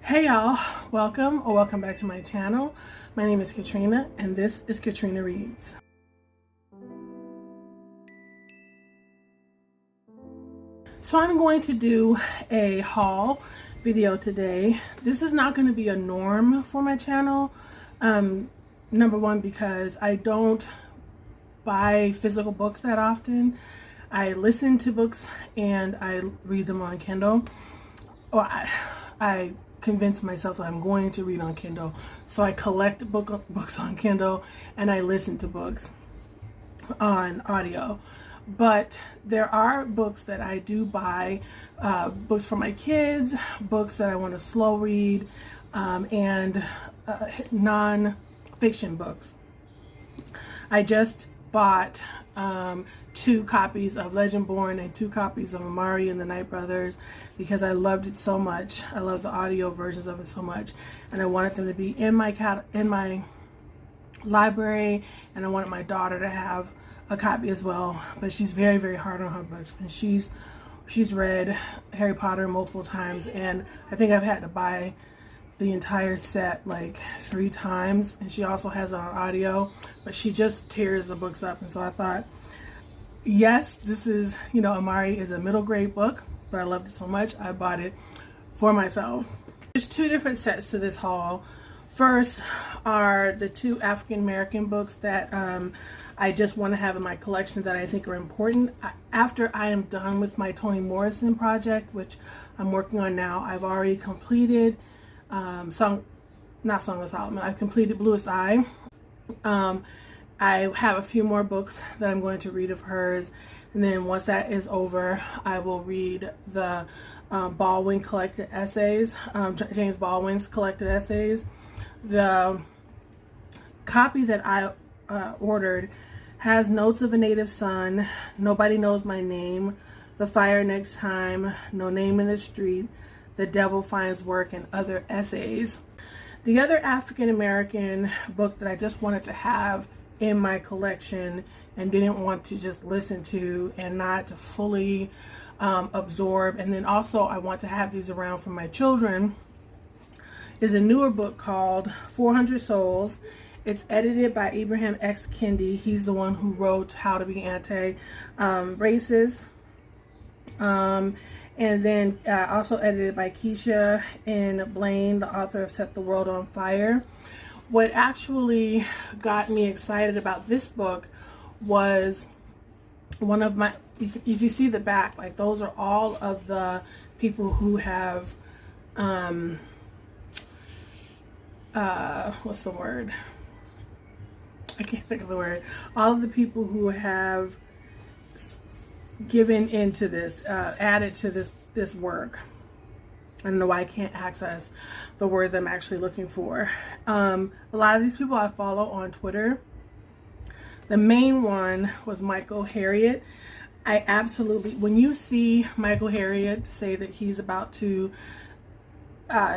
Hey y'all, welcome back to my channel. My name is Katrina and this is Katrina Reads. So I'm going to do a haul video today. This is not going to be a norm for my channel. Number one, because I don't buy physical books that often. I listen to books and I read them on Kindle, or I convince myself that I'm going to read on Kindle. So I collect books on Kindle and I listen to books on audio. But there are books that I do buy, books for my kids, books that I want to slow read, and non-fiction books. I just bought 2 copies of Legendborn and 2 copies of Amari and the Night Brothers because I loved it so much. I love the audio versions of it so much, and I wanted them to be in my library, and I wanted my daughter to have a copy as well. But she's very, very hard on her books, and she's read Harry Potter multiple times, and I think I've had to buy the entire set like 3 times, and she also has it on audio, but she just tears the books up. And so I thought, yes, this is, Amari is a middle grade book, but I loved it so much I bought it for myself. There's 2 different sets to this haul. First are the 2 African American books that I just want to have in my collection that I think are important. After I am done with my Toni Morrison project, which I'm working on now, I've already completed Song of Solomon. I've completed Bluest Eye. I have a few more books that I'm going to read of hers, and then once that is over, I will read the Baldwin collected essays, James Baldwin's collected essays. The copy that I ordered has Notes of a Native Son, Nobody Knows My Name, The Fire Next Time, No Name in the Street, The Devil Finds Work, and other essays. The other African American book that I just wanted to have in my collection and didn't want to just listen to and not to fully absorb, and then also I want to have these around for my children, is a newer book called 400 Souls. It's edited by Ibrahim X. Kendi. He's the one who wrote How to Be Anti-Racist. And then also edited by Keisha and Blaine, the author of Set the World on Fire. What actually got me excited about this book was one of my, if you see the back, like those are all of the people who have, what's the word? I can't think of the word. All of the people who have given into this, added to this work. I don't know why I can't access the word that I'm actually looking for. A lot of these people I follow on Twitter. The main one was Michael Harriot. I absolutely, when you see Michael Harriot say that he's about to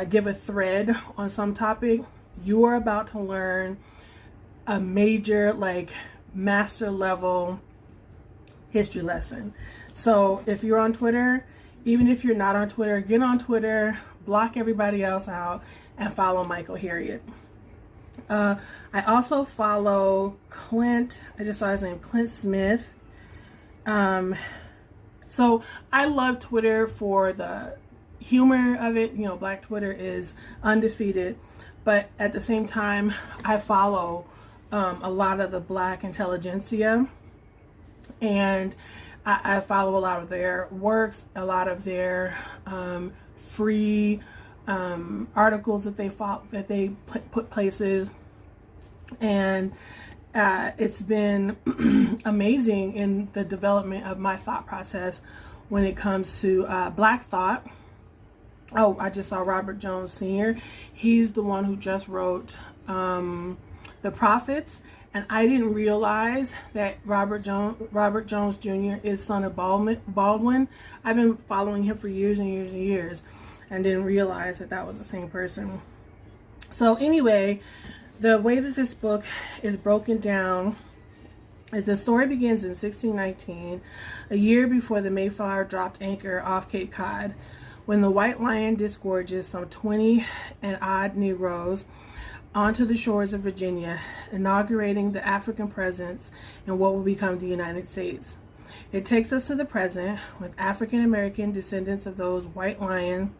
give a thread on some topic, you are about to learn a major, like, master level history lesson. So if you're on Twitter, even if you're not on Twitter, get on Twitter, block everybody else out, and follow Michael Harriot. I also follow Clint. I just saw his name, Clint Smith. So I love Twitter for the humor of it. Black Twitter is undefeated. But at the same time, I follow a lot of the Black intelligentsia. And I follow a lot of their works, a lot of their free articles that they put places, and it's been amazing in the development of my thought process when it comes to Black thought. Oh, I just saw Robert Jones Sr. He's the one who just wrote The Prophets. And I didn't realize that Robert Jones Jr. is son of Baldwin. I've been following him for years and years and years, and didn't realize that that was the same person. So anyway, the way that this book is broken down is the story begins in 1619, a year before the Mayflower dropped anchor off Cape Cod. when the white lion disgorges some 20 and odd Negroes onto the shores of Virginia, inaugurating the African presence in what will become the United States. It takes us to the present with African American descendants of those on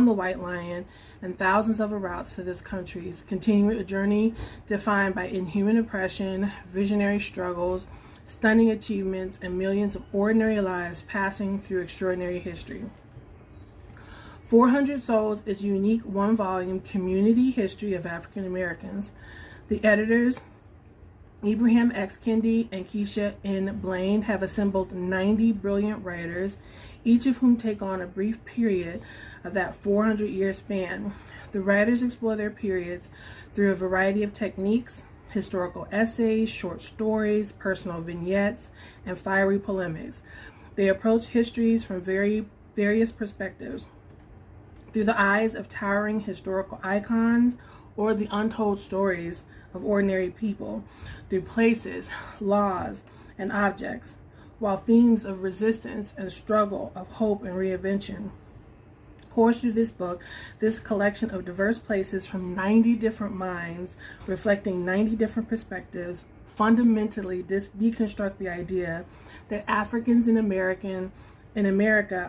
the white lion, and thousands of routes to this country's continuing a journey defined by inhuman oppression, visionary struggles, stunning achievements, and millions of ordinary lives passing through extraordinary history. 400 Souls is a unique one-volume community history of African Americans. The editors, Ibrahim X. Kendi and Keisha N. Blaine, have assembled 90 brilliant writers, each of whom take on a brief period of that 400-year span. The writers explore their periods through a variety of techniques: historical essays, short stories, personal vignettes, and fiery polemics. They approach histories from various perspectives, through the eyes of towering historical icons or the untold stories of ordinary people, through places, laws, and objects, while themes of resistance and struggle, of hope and reinvention course through this book. This collection of diverse places from 90 different minds, reflecting 90 different perspectives, fundamentally deconstruct the idea that Africans in America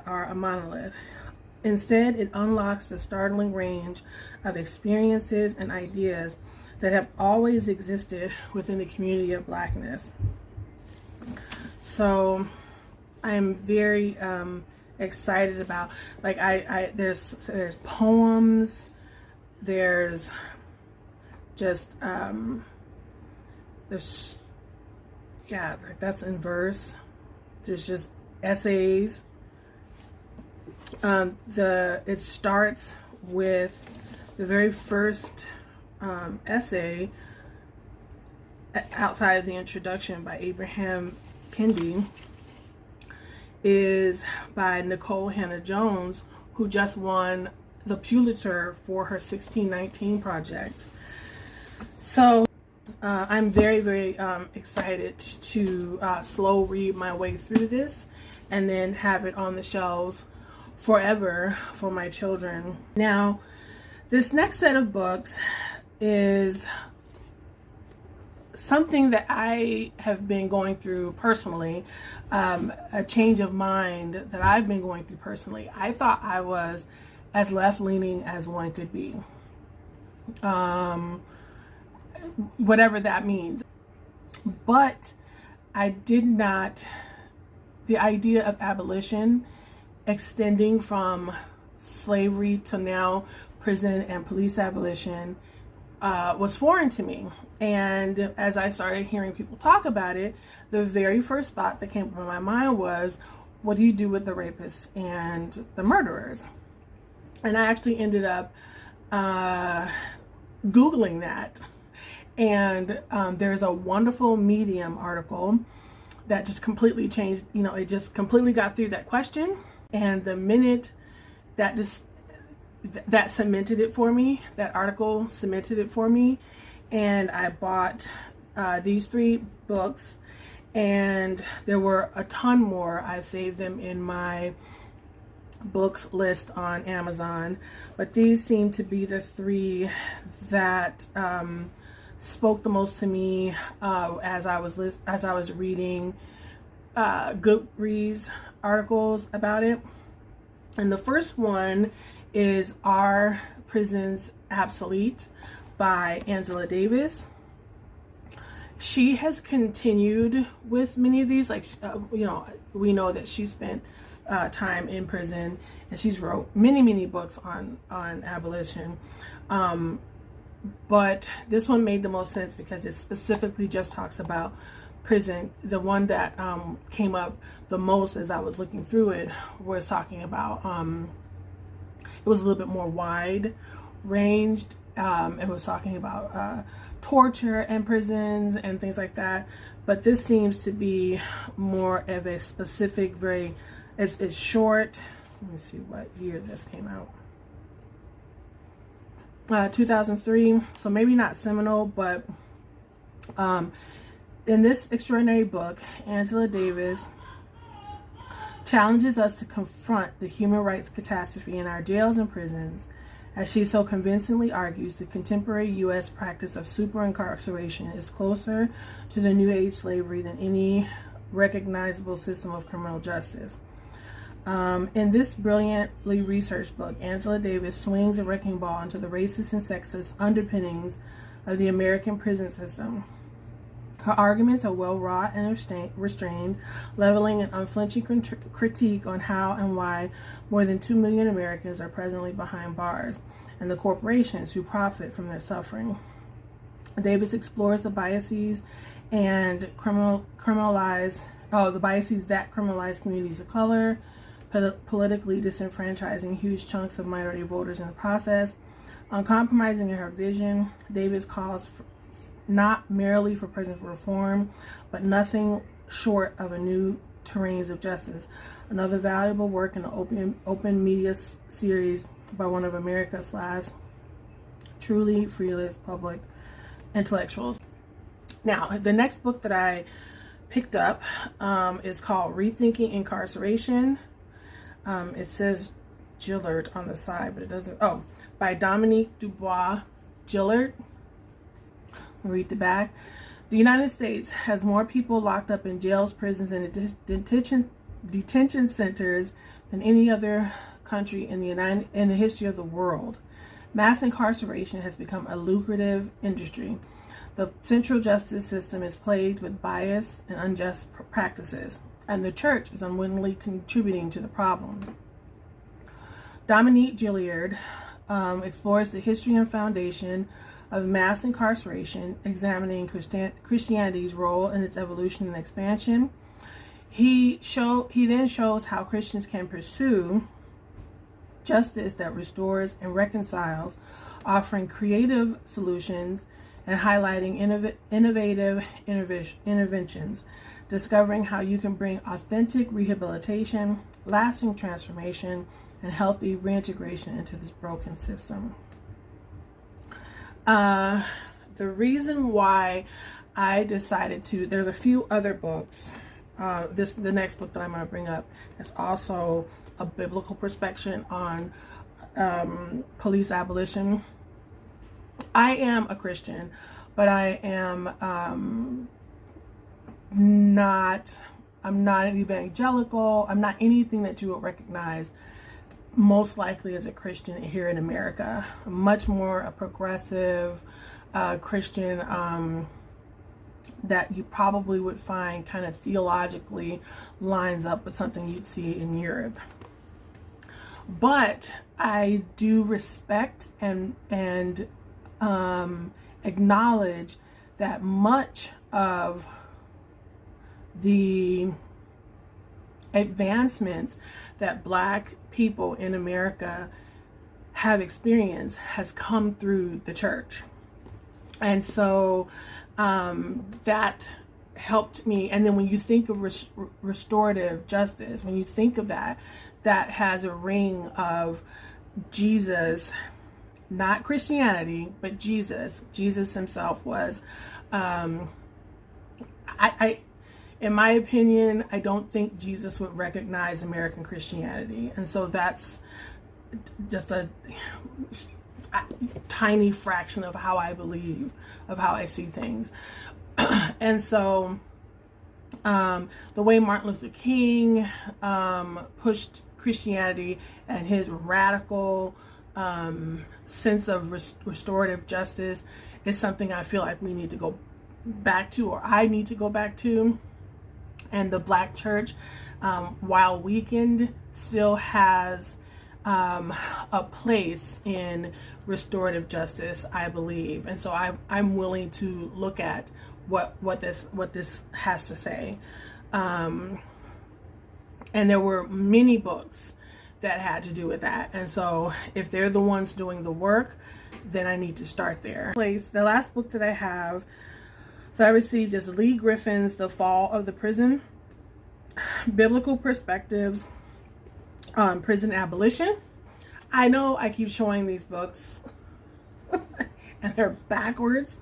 are a monolith. Instead, it unlocks the startling range of experiences and ideas that have always existed within the community of Blackness. So I am very excited about, like, there's poems, there's just there's, yeah, like, that's in verse. There's just essays. It starts with the very first essay outside of the introduction by Abraham Kendi is by Nicole Hannah-Jones, who just won the Pulitzer for her 1619 project. So I'm very, very excited to slow read my way through this and then have it on the shelves forever for my children. Now, this next set of books is something that I have been going through personally, a change of mind that I've been going through personally. I thought I was as left-leaning as one could be, whatever that means. But I did not, the idea of abolition extending from slavery to now prison and police abolition was foreign to me. And as I started hearing people talk about it, the very first thought that came up in my mind was, what do you do with the rapists and the murderers? And I actually ended up Googling that. And there's a wonderful Medium article that just completely changed, it just completely got through that question. And the minute that that cemented it for me, that article cemented it for me, and I bought these 3 books, and there were a ton more. I saved them in my books list on Amazon, but these seem to be the 3 that spoke the most to me as I was reading Goodreads articles about it. And the first one is Are Prisons Obsolete by Angela Davis. She has continued with many of these, like, we know that she spent time in prison, and she's wrote many books on abolition. But this one made the most sense because it specifically just talks about prison. The one that came up the most as I was looking through it was talking about, it was a little bit more wide ranged. It was talking about torture in prisons and things like that. But this seems to be more of a specific, it's short. Let me see what year this came out. 2003, so maybe not seminal, but in this extraordinary book, Angela Davis challenges us to confront the human rights catastrophe in our jails and prisons. As she so convincingly argues, the contemporary U.S. practice of super-incarceration is closer to the New Age slavery than any recognizable system of criminal justice. In this brilliantly researched book, Angela Davis swings a wrecking ball into the racist and sexist underpinnings of the American prison system. Her arguments are well wrought and restrained, leveling an unflinching critique on how and why more than 2 million Americans are presently behind bars, and the corporations who profit from their suffering. Davis explores the biases and the biases that criminalize communities of color, politically disenfranchising huge chunks of minority voters in the process. Uncompromising in her vision, Davis calls not merely for prison reform, but nothing short of a new terrains of justice. Another valuable work in the open media series by one of America's last truly fearless public intellectuals. Now, the next book that I picked up is called Rethinking Incarceration. It says Gillard on the side, but it doesn't. Oh, by Dominique Dubois Gillard. I'll read the back. The United States has more people locked up in jails, prisons, and detention centers than any other country in the history of the world. Mass incarceration has become a lucrative industry. The central justice system is plagued with bias and unjust practices, and the church is unwittingly contributing to the problem. Dominique Gilliard explores the history and foundation of mass incarceration, examining Christianity's role in its evolution and expansion. He then shows how Christians can pursue justice that restores and reconciles, offering creative solutions and highlighting innovative interventions, discovering how you can bring authentic rehabilitation, lasting transformation, and healthy reintegration into this broken system. The reason why I decided to, there's a few other books. The next book that I'm going to bring up is also a biblical perspective on police abolition. I am a Christian, but I am I'm not an evangelical. I'm not anything that you would recognize most likely as a Christian here in America. I'm much more a progressive Christian that you probably would find kind of theologically lines up with something you'd see in Europe. But I do respect and acknowledge that much of the advancements that Black people in America have experienced has come through the church. And so that helped me. And then when you think of restorative justice, when you think of that, that has a ring of Jesus, not Christianity, but Jesus. Jesus himself was, in my opinion, I don't think Jesus would recognize American Christianity. And so that's just a tiny fraction of how I believe, of how I see things. And so the way Martin Luther King pushed Christianity and his radical sense of restorative justice is something I feel like we need to go back to, or I need to go back to. And the Black church, while weakened, still has a place in restorative justice, I believe. And so I'm willing to look at what this has to say. And there were many books that had to do with that. And so if they're the ones doing the work, then I need to start there. The last book that I have that I received is Lee Griffin's The Fall of the Prison, Biblical Perspectives on Prison Abolition. I know I keep showing these books and they're backwards.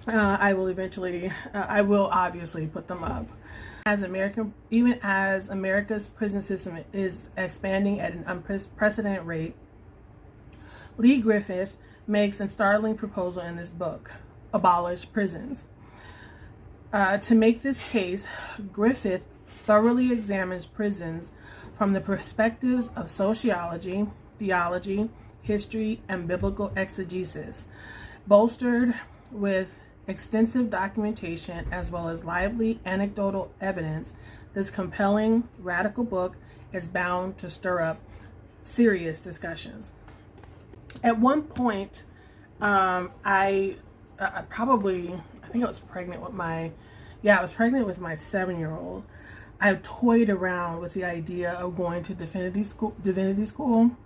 I will obviously put them up. Even as America's prison system is expanding at an unprecedented rate, Lee Griffith makes a startling proposal in this book, Abolish Prisons. To make this case, Griffith thoroughly examines prisons from the perspectives of sociology, theology, history, and biblical exegesis, bolstered with extensive documentation as well as lively anecdotal evidence. This compelling, radical book is bound to stir up serious discussions. At one point, I think I was pregnant with my 7-year-old. I toyed around with the idea of going to divinity school.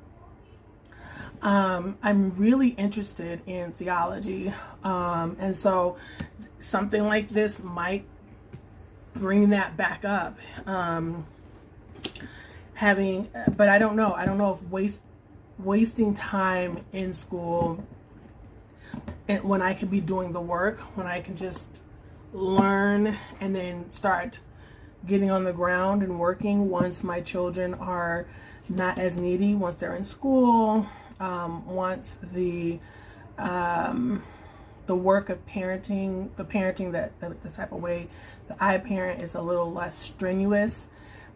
I'm really interested in theology, and so something like this might bring that back up. But I don't know if wasting time in school, when I could be doing the work, when I can just learn and then start getting on the ground and working once my children are not as needy, once they're in school, once the work of parenting, the type of way that I parent is a little less strenuous.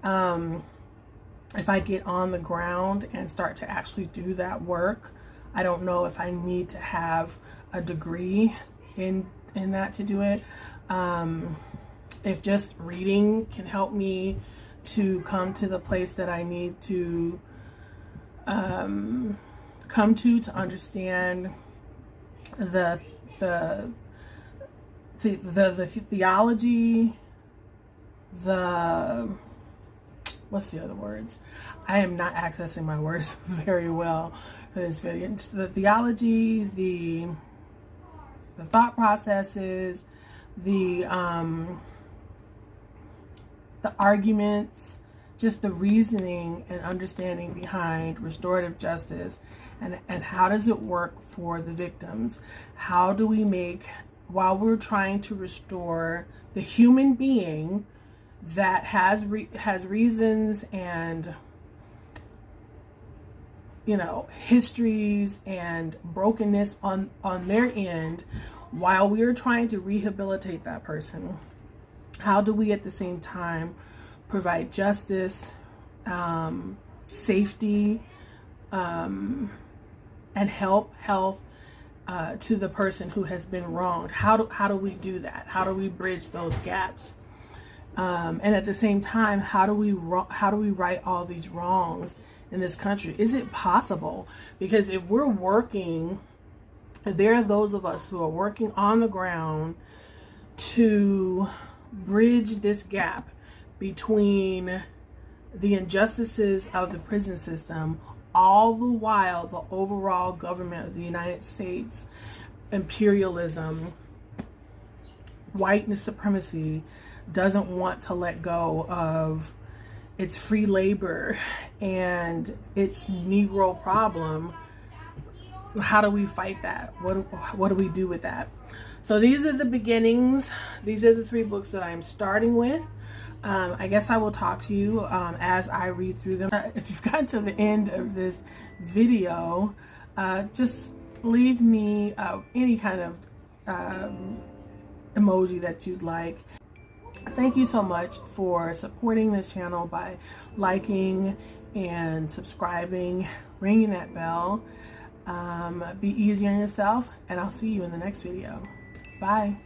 If I get on the ground and start to actually do that work, I don't know if I need to have a degree in that to do it. If just reading can help me to come to the place that I need to come to understand the theology, what's the other words? I am not accessing my words very well for this video. It's the theology, the thought processes, the arguments, just the reasoning and understanding behind restorative justice, and how does it work for the victims? How do we make, while we're trying to restore the human being that has reasons and histories and brokenness on their end, while we are trying to rehabilitate that person, how do we at the same time provide justice, safety, and health to the person who has been wronged? How do we do that? How do we bridge those gaps? And at the same time, how do we right all these wrongs in this country? Is it possible? Because if we're working, there are those of us who are working on the ground to bridge this gap between the injustices of the prison system, all the while the overall government of the United States, imperialism, white supremacy, doesn't want to let go of its free labor and its Negro problem. How do we fight that? What do we do with that? So these are the beginnings. These are the 3 books that I'm starting with. I guess I will talk to you as I read through them. If you've gotten to the end of this video, just leave me any kind of emoji that you'd like. Thank you so much for supporting this channel by liking and subscribing, ringing that bell. Be easy on yourself, and I'll see you in the next video. Bye.